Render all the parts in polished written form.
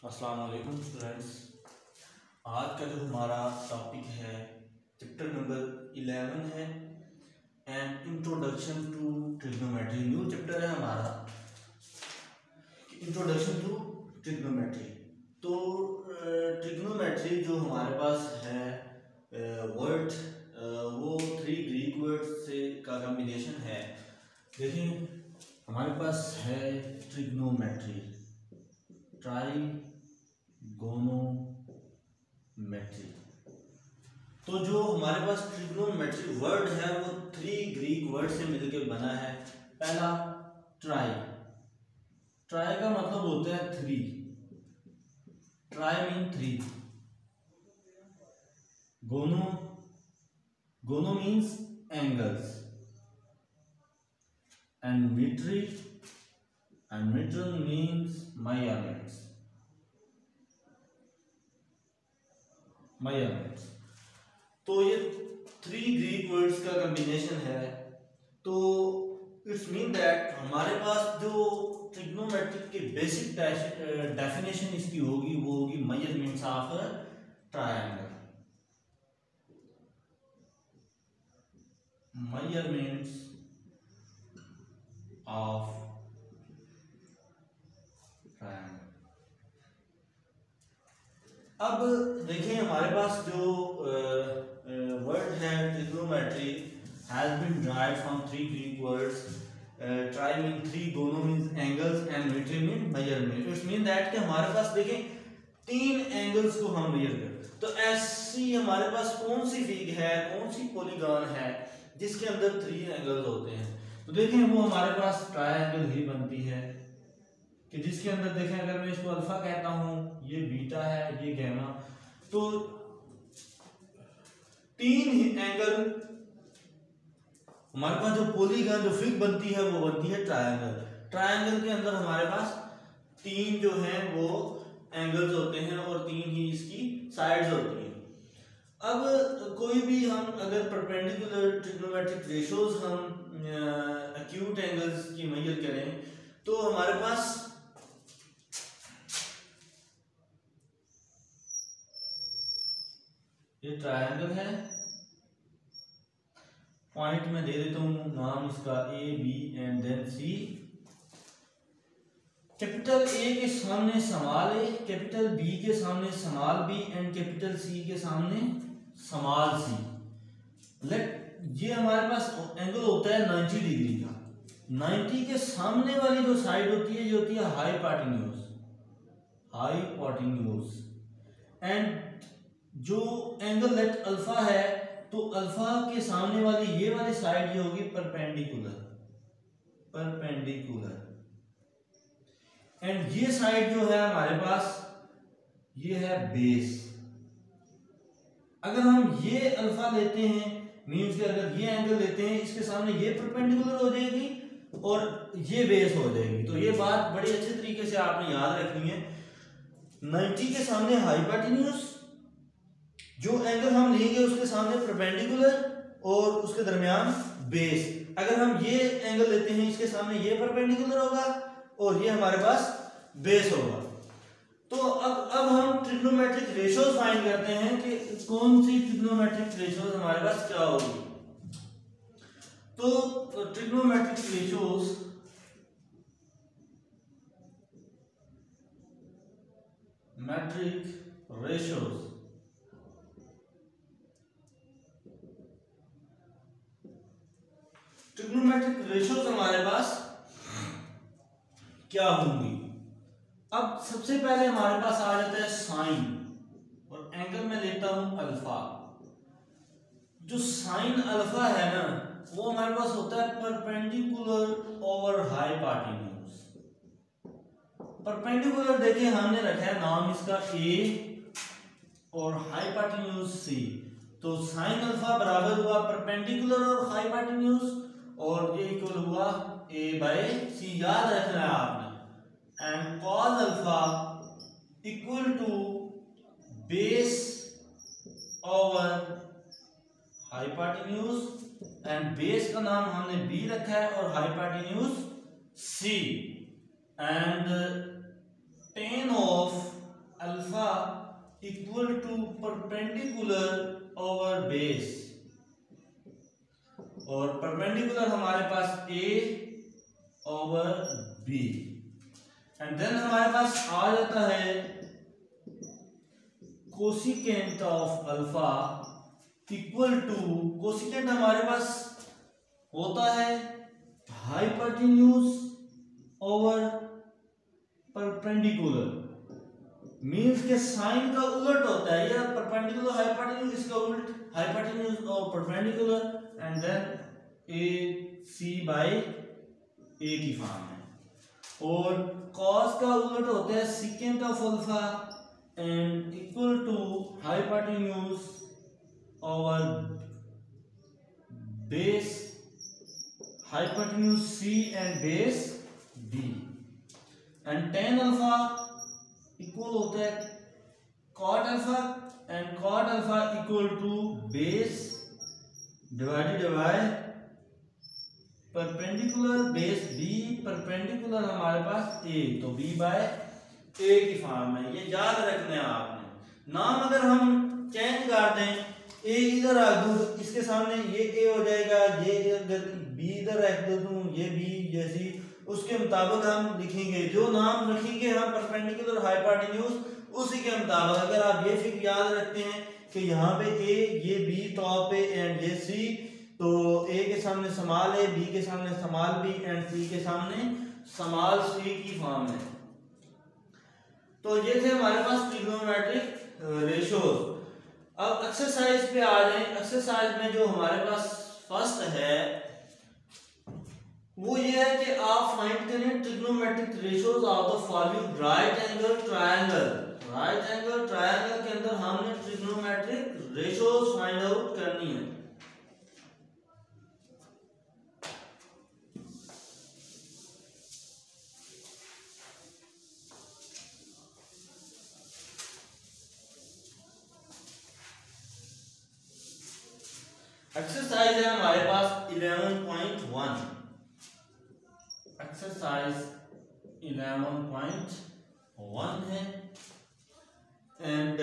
अस्सलाम वालेकुम स्टूडेंट्स। आज का जो हमारा टॉपिक है चैप्टर नंबर 11 है and introduction to trigonometry. New chapter है हमारा इंट्रोडक्शन टू ट्रिग्नोमेट्री। तो ट्रिग्नोमेट्री जो हमारे पास है वर्ड वो 3 ग्रीक वर्ड से का कॉम्बिनेशन है। देखिए हमारे पास है ट्रिग्नोमेट्री, ट्राइगोनोमेट्री। तो जो हमारे पास ट्रिग्नोमेट्री वर्ड है वो 3 ग्रीक वर्ड से मिलकर बना है। पहला ट्राई, ट्राई का मतलब होता है 3, try mean 3। Gono, gono means angles, and metry, and meter means measurements, measurements। तो ये 3 ग्रीक वर्ड्स का कॉम्बिनेशन है। तो इट्स मीन दैट हमारे पास जो ट्रिग्नोमेट्रिक की बेसिक डेफिनेशन इसकी होगी वो होगी measurements of triangle, measurements of triangle. अब देखिए हमारे पास जो वर्ड है trigonometry has been derived from 3 Greek words. Tri mean 3, gono means angles and metry mean measurement. It's mean that कि हमारे पास देखिए 3 एंगल्स को हम मेजर करते। तो ऐसी हमारे पास कौन सी फिग है, कौन सी पॉलीगॉन है जिसके अंदर 3 एंगल्स होते हैं। तो देखिए वो हमारे पास ट्रायंगल ही बनती है कि जिसके अंदर देखें अगर मैं इसको अल्फा कहता हूं, ये बीटा है, ये गैमा। तो 3 एंगल हमारे पास जो पॉलीगॉन जो फिग बनती है वो बनती है ट्रायंगल। ट्रायंगल के अंदर हमारे पास 3 जो हैं वो एंगल्स होते हैं और 3 ही इसकी साइड्स होती हैं। अब कोई भी हम अगर परपेंडिकुलर ट्रिग्नोमेट्रिक रेशियोज हम एक्यूट एंगल्स की मेजर करें तो हमारे पास ये ट्रायंगल है, पॉइंट में दे देता हूं नाम इसका A B and then C. Capital A के सामने स्मॉल ए, कैपिटल बी के सामने small B and capital C के सामने स्मॉल सी। लेट ये हमारे पास एंगल होता है 90 डिग्री का। 90 के सामने वाली जो साइड होती है ये होती है हाइपोटेन्यूज, हाइपोटेन्यूज। एंड जो एंगल लेट अल्फा है तो अल्फा के सामने वाली ये वाली साइड ये होगी परपेंडिकुलर, परपेंडिकुलर। एंड ये साइड जो है हमारे पास ये है बेस। अगर हम ये अल्फा लेते हैं मींस कि अगर ये एंगल लेते हैं इसके सामने ये परपेंडिकुलर हो जाएगी और ये बेस हो जाएगी। तो ये बात बड़ी अच्छे तरीके से आपने याद रखनी है। 90 के सामने हाइपोटेन्यूज, जो एंगल हम लेंगे उसके सामने परपेंडिकुलर और उसके दरमियान बेस। अगर हम ये एंगल लेते हैं इसके सामने ये परपेंडिकुलर होगा और ये हमारे पास बेस होगा। तो अब हम ट्रिग्नोमेट्रिक रेशियोज फाइंड करते हैं कि कौन सी ट्रिग्नोमेट्रिक रेशियोज हमारे पास क्या होगी। तो trigonometric ratios metric ratios trigonometric ratios हमारे पास क्या होंगी। अब सबसे पहले हमारे पास आ जाता है साइन और एंगल में लेता हूं अल्फा। जो साइन अल्फा है ना वो हमारे पास होता है परपेंडिकुलर ओवर हाइपोटेन्यूज। परपेंडिकुलर देखिए हमने रखा है नाम इसका ए और हाइपोटेन्यूज सी। तो साइन अल्फा बराबर हुआ परपेंडिकुलर और हाइपोटेन्यूज और ये इक्वल हुआ a बाय सी। याद रखना है आपने। And cos alpha equal to base over hypotenuse and base का नाम हमने b रखा है और hypotenuse c। And tan of alpha equal to perpendicular over base, और परपेंडिकुलर हमारे पास A over B, and then हमारे पास आ जाता है cosecant of alpha equal to, cosecant हमारे पास होता है हाइपोटेन्यूज ओवर परपेंडिकुलर, मींस के साइन का उलट होता है, या परपेंडिकुलर हाइपोटेन्यूज, इसका उलट हाइपोटेन्यूज और perpendicular, and then A C by A की फॉर्म है, और कॉस का उलट होता है secant of alpha and equal to hypotenuse over base, hypotenuse C and base B, and tan alpha equal होता है cot alpha, and cot alpha equal to base divided by perpendicular base B, perpendicular हमारे पास A, तो B by A की form है। ये याद रखना है आपने। नाम अगर हम चेंज कर दें, A इधर रख दूं, इसके सामने ये A हो जाएगा, ये अगर B इधर रख दूं, ये B जैसी, उसके मुताबिक हम लिखेंगे, जो नाम रखेंगे हम परपेंडिकुलर हाइपोटेन्यूज, उसी के मुताबिक। अगर आप ये फिर याद रखते हैं कि यहाँ पे A, ये B टॉप पे एंड ये C, तो A के सामने स्मॉल A, B के सामने स्मॉल B एंड C के सामने स्मॉल C की फॉर्म है। तो ये थे हमारे पास ट्रिग्नोमेट्रिक रेशियोज। अब एक्सरसाइज पे आ जाए। एक्सरसाइज में जो हमारे पास फर्स्ट है वो ये है कि आप फाइंड करें trigonometric ratios of the following right angle triangle. Right angle triangle के अंदर हमने ट्रिग्नोमेट्रिक रेशियोज फाइंड आउट करनी है। एक्सरसाइज है हमारे पास 11.1। एक्सरसाइज 11.1 है, एंड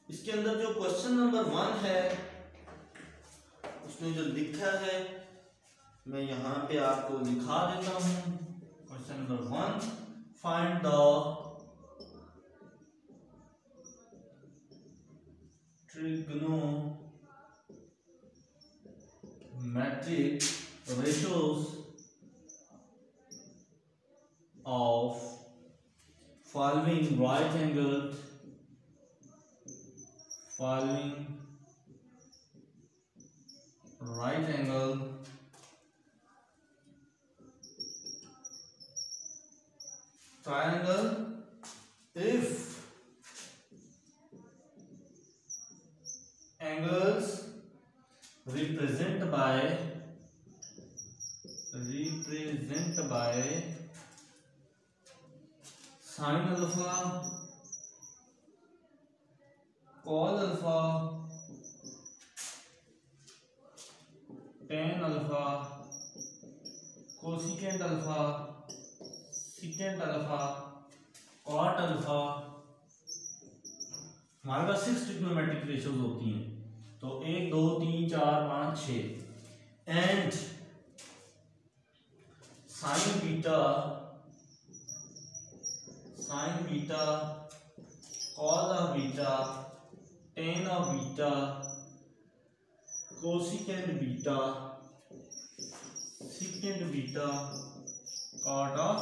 इसके अंदर जो क्वेश्चन नंबर 1 है उसने जो लिखा है मैं यहाँ पे आपको लिखा देता हूँ। Question number 1, find the trigonometric ratios of following right angled triangle if angles represent by sin alpha, cos alpha, tan alpha, cosecant alpha, secant alpha, cot alpha। हमारे पास 6 ट्रिग्नोमेट्रिक रेशियोज होती हैं, तो 1 2 3 4 5 6, and sine beta, cos of beta, tan of beta, cosecant beta, secant beta, cot of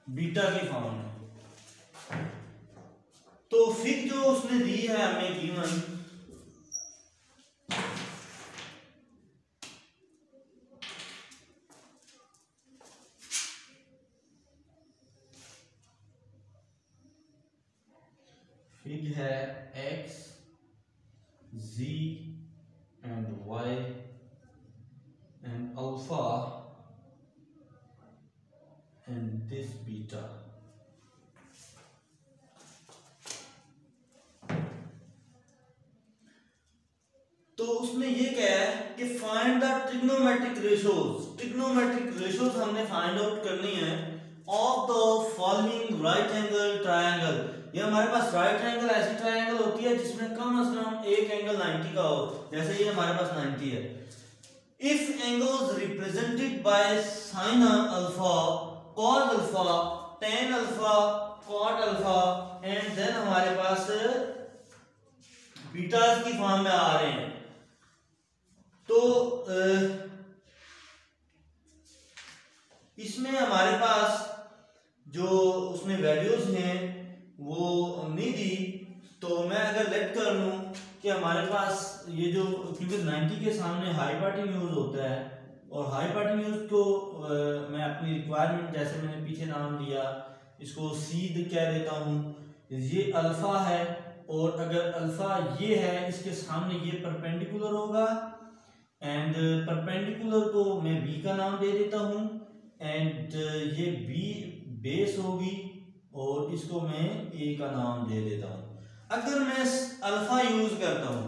beta की form है। तो फिर जो उसने दी है हमें गिवन, फिग है x, z and y and alpha and this beta। तो उसने ये कहा है कि find the trigonometric ratios. Trigonometric ratios हमने फाइंड आउट करनी है of the following right angle triangle, ये हमारे पास राइट ट्रायंगल ऐसी ट्रायंगल होती है जिसमें कम से कम एक एंगल 90 का हो, जैसे ये हमारे पास 90 है। If angles represented by sine alpha, cos alpha, tan alpha, cot alpha and then हमारे पास बीटास की फॉर्म में आ रहे हैं, तो इसमें हमारे पास जो उसमें वैल्यूज हैं वो नहीं दी, तो मैं अगर लेट कर लूं कि हमारे पास ये जो, क्योंकि 90 के सामने हाइपोटेन्यूज होता है और हाइपोटेन्यूज को मैं अपनी रिक्वायरमेंट जैसे मैंने पीछे नाम दिया इसको सीध कह देता हूँ। ये अल्फा है और अगर अल्फा ये है इसके सामने ये परपेंडिकुलर होगा एंड परपेंडिकुलर को मैं बी का नाम दे देता हूँ एंड ये बी बेस होगी और इसको मैं ए का नाम दे देता हूँ। अगर मैं अल्फा यूज करता हूँ,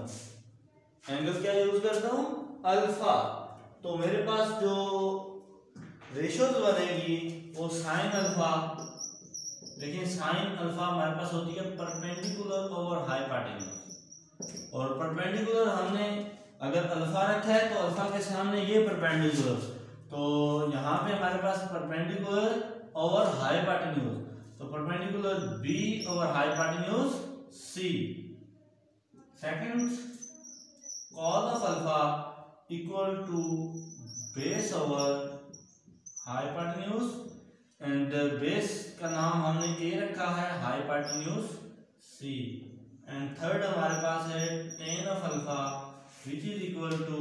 एंगल क्या यूज करता हूँ, अल्फा, तो मेरे पास जो रेशियोज बनेगी वो साइन अल्फा, लेकिन साइन अल्फा हमारे पास होती है परपेंडिकुलर ओवर हाइपोटेन्यूज, और परपेंडिकुलर हमने अगर अल्फा रखा है तो अल्फा के सामने ये परपेंडिकुलर, तो यहाँ पे हमारे पास परपेंडिकुलर ओवर हाइपोटेन्यूज, तो perpendicular B over hypotenuse C. Second, cos of alpha equal to base over hypotenuse and base का नाम हमने ए रखा है, हाइपोटेन्यूज सी। एंड थर्ड हमारे पास है tan of alpha which is equal to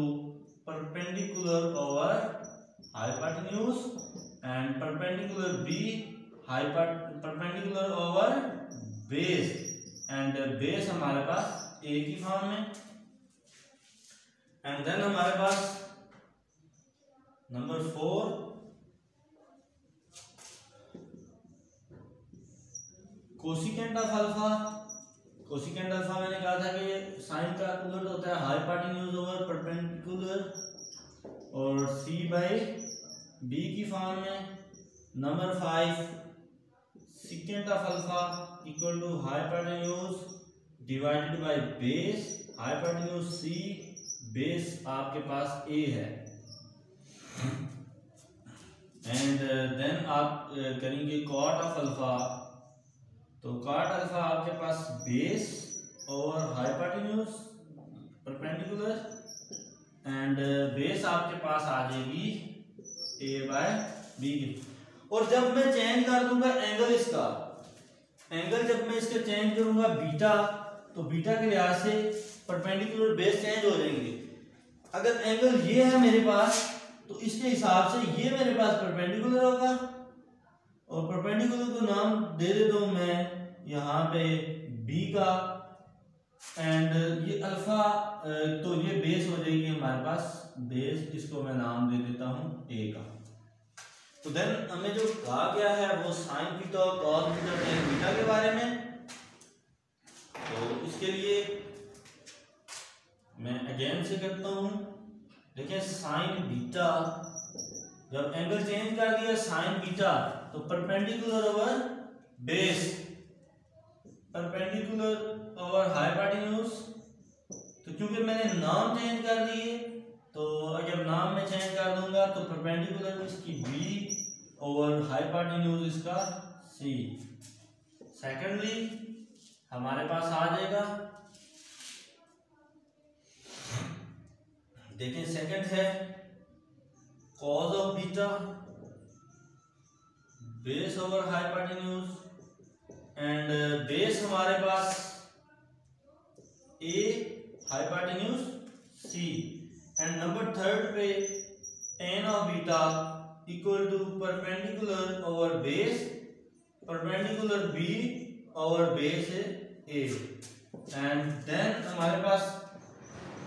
perpendicular over hypotenuse and perpendicular B perpendicular over base, and base हमारे पास ए की फॉर्म में। एंड देन हमारे पास number 4, cosecant of alpha. Cosecant alpha मैंने कहा था कि साइन का उलट होता है हाइपोटेन्यूज ओवर परपेंडिकुलर और सी बाई बी की फॉर्म में। Number 5, secant of alpha equal to hypotenuse divided by base, hypotenuse C, base आपके पास ए है। एंड देन आप करेंगे कॉट ऑफ अल्फा, तो कॉट अल्फा आपके पास बेस और हाइपोटेन्यूज परपेंडिकुलर एंड बेस आपके पास आ जाएगी ए बाय बी की। और जब मैं चेंज कर दूंगा एंगल, इसका एंगल जब मैं इसका चेंज करूंगा बीटा, तो बीटा के लिहाज से परपेंडिकुलर बेस चेंज हो जाएंगे। अगर एंगल ये है मेरे पास तो इसके हिसाब से ये मेरे पास परपेंडिकुलर होगा और परपेंडिकुलर को नाम दे देता हूं मैं यहाँ पे बी का एंड ये अल्फा, तो ये बेस हो जाएगी हमारे पास बेस, इसको मैं नाम दे देता हूं ए का। तो देन हमें जो कहा गया है वो साइन बीटा और कॉस बीटा टेन बीटा के बारे में। तो इसके लिए मैं अगेन से करता हूं, देखिए साइन बीटा, जब एंगल चेंज कर दिया साइन बीटा तो perpendicular over base, perpendicular over hypotenuse, तो क्योंकि मैंने नाम चेंज कर दिए तो अगर नाम में चेंज कर दूंगा तो परपेंडिकुलर इसकी बी ओवर हाइपोटेन्यूज इसका सी। सेकेंडली हमारे पास आ जाएगा, देखें सेकंड है cos of beta base over hypotenuse and base हमारे पास A hypotenuse C. And number third पे tan of beta equal to perpendicular over base, perpendicular B over base A. And then हमारे पास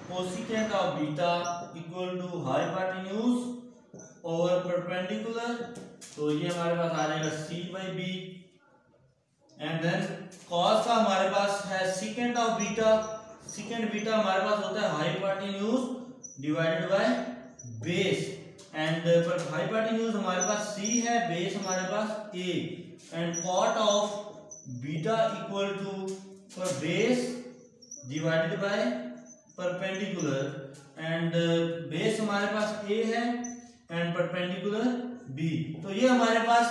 cosecant of beta equal to hypotenuse over perpendicular, तो ये हमारे पास आ जाएगा C by B. And then cos का हमारे पास है secant of beta, secant beta हमारे पास होता है hypotenuse divided by base and hypotenuse हमारे पास सी है, बेस हमारे पास A. And cot of beta equal to for base divided by perpendicular and base हमारे पास a है एंड परपेंडिकुलर b। तो ये हमारे पास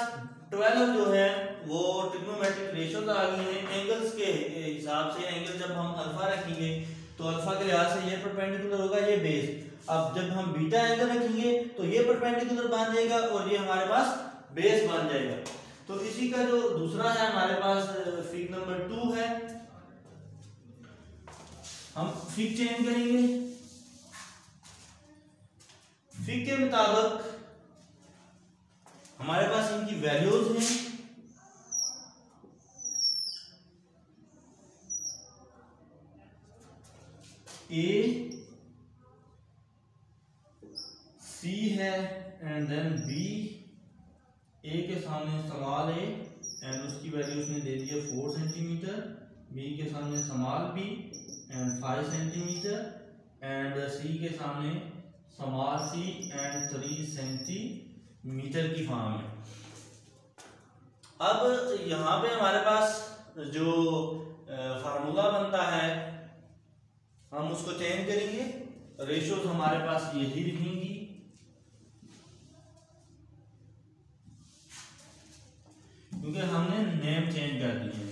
12 जो है वो ट्रिग्नोमेट्रिक रेशियोज आ गई हैं एंगल्स के हिसाब से। एंगल जब हम अल्फा रखेंगे तो अल्फा के लिहाज से ये परपेंडिकुलर होगा, ये बेस। अब जब हम बीटा एंगल रखेंगे तो ये परपेंडिकुलर बन जाएगा और ये हमारे पास बेस बन जाएगा। तो इसी का जो दूसरा है हमारे पास फिग नंबर 2 है, हम फिग चेंज करेंगे। फिग के मुताबिक हमारे पास इनकी वैल्यूज हैं। ए सी है एंड देन बी। ए के सामने स्मॉल ए एंड उसकी वैल्यू उसने दे दी है 4 सेंटीमीटर। बी के सामने small B and 5 centimetre and C के सामने स्मॉल सी एंड 3 सेंटीमीटर की फॉर्म है। अब यहाँ पे हमारे पास जो फार्मूला बनता है हम उसको चेंज करेंगे। रेशियोज हमारे पास यही लिखेंगी, क्योंकि हमने नेम चेंज कर दिए हैं।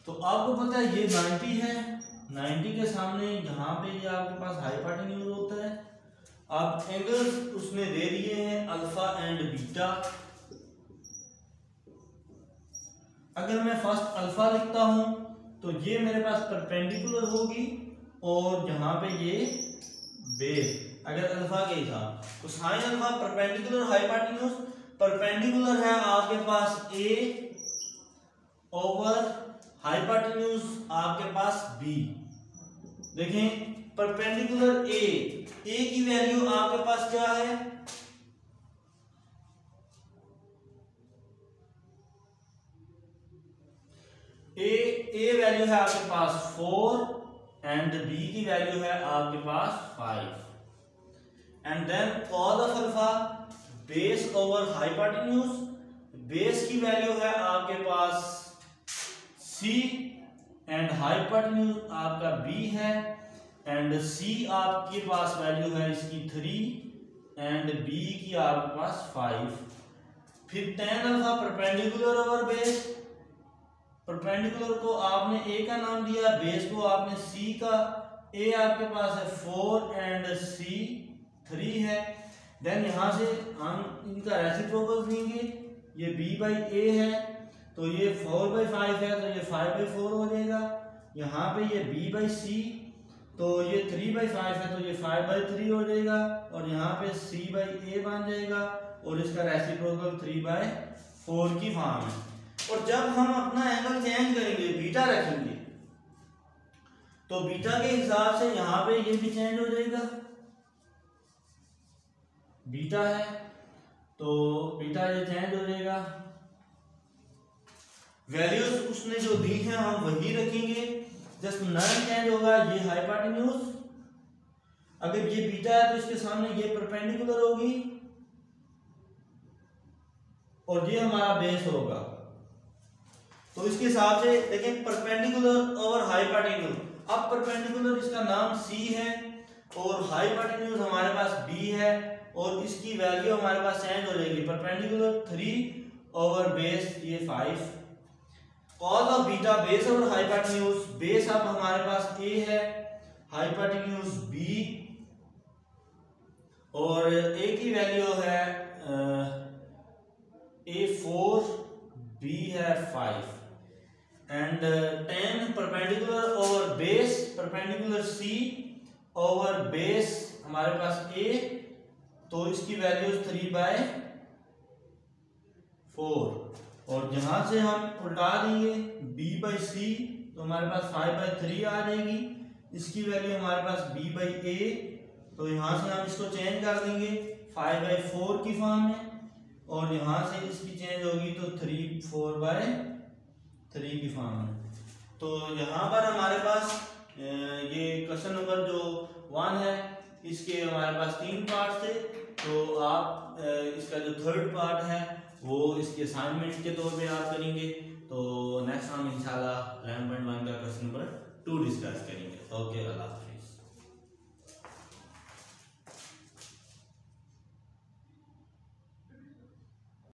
तो आपको पता है ये 90 है, 90 के सामने यहाँ पे ये आपके पास हाइपोटेन्यूज होता है। अब एंगल्स उसने दे दिए हैं अल्फा एंड बीटा। अगर मैं फर्स्ट अल्फा लिखता हूं तो ये मेरे पास परपेंडिकुलर होगी और यहाँ पे ये बेस अगर अल्फा के हिसाब तो sine alpha perpendicular hypotenuse. Perpendicular है आपके पास a ओवर हाइपोटेन्यूज आपके पास b। देखें परपेंडिकुलर a की वैल्यू आपके पास क्या है, ए वैल्यू है आपके पास 4 एंड बी की वैल्यू है आपके पास 5 and then cos of alpha base over hypotenuse. Base की वैल्यू है आपके पास c एंड हाइपोटेन्यूज आपका b है एंड c आपके पास वैल्यू है इसकी 3 एंड b की आपके पास 5। फिर tan alpha perpendicular over base. Perpendicular को आपने a का नाम दिया, बेस को आपने c का। a आपके पास है 4 एंड c 3 है। देन यहां से हम इनका रेसिप्रोकल लेंगे। ये b बाई a है तो ये 4/5 है तो ये 5/4 हो जाएगा। यहाँ पे ये b बाई c तो ये 3/5 है तो ये 5/3 हो जाएगा और यहाँ पे c बाई a बन जाएगा और इसका रेसिप्रोकल 3/4 की फॉर्म है। और जब हम अपना एंगल चेंज करेंगे बीटा रखेंगे तो बीटा के हिसाब से यहाँ पे ये भी चेंज हो जाएगा। बीटा है तो बीटा ये चेंज हो जाएगा। वैल्यूज उसने जो दी है हम वही रखेंगे, जस्ट नाम चेंज होगा। ये हाइपोटेन्यूज अगर ये बीटा है तो इसके सामने ये परपेंडिकुलर होगी और ये हमारा बेस होगा। तो इसके हिसाब से देखें परपेंडिकुलर और हाइपोटेन्यूज। अब परपेंडिकुलर इसका नाम c है और हाइपोटेन्यूज हमारे पास b है और इसकी वैल्यू हमारे पास चेंज हो जाएगी। परपेंडिकुलर 3 ओवर बेस ये 5। Cos of beta base over hypotenuse. Base अब हमारे पास a है, हाइपोटेन्यूज b और a की वैल्यू है a 4 b है 5 and tan perpendicular over base perpendicular c over base हमारे पास a तो इसकी वैल्यू 3/4 और जहां से हम उल्टा देंगे b बाई c तो हमारे पास 5/3 आ जाएगी। इसकी वैल्यू हमारे पास b बाई a तो यहां से हम इसको चेंज कर देंगे 5/4 की फॉर्म में और यहाँ से इसकी चेंज होगी तो 3/4/3 की फॉर्म में। तो यहाँ पर हमारे पास ये क्वेश्चन नंबर जो 1 है इसके हमारे पास 3 पार्ट थे। तो आप इसका जो थर्ड पार्ट है वो इसकी असाइनमेंट के तौर पे याद करेंगे। तो नेक्स्ट हम इंशाल्लाह 11.1 का क्वेश्चन नंबर 2 डिस्कस करेंगे। ओके, अल्लाह हाफिज़।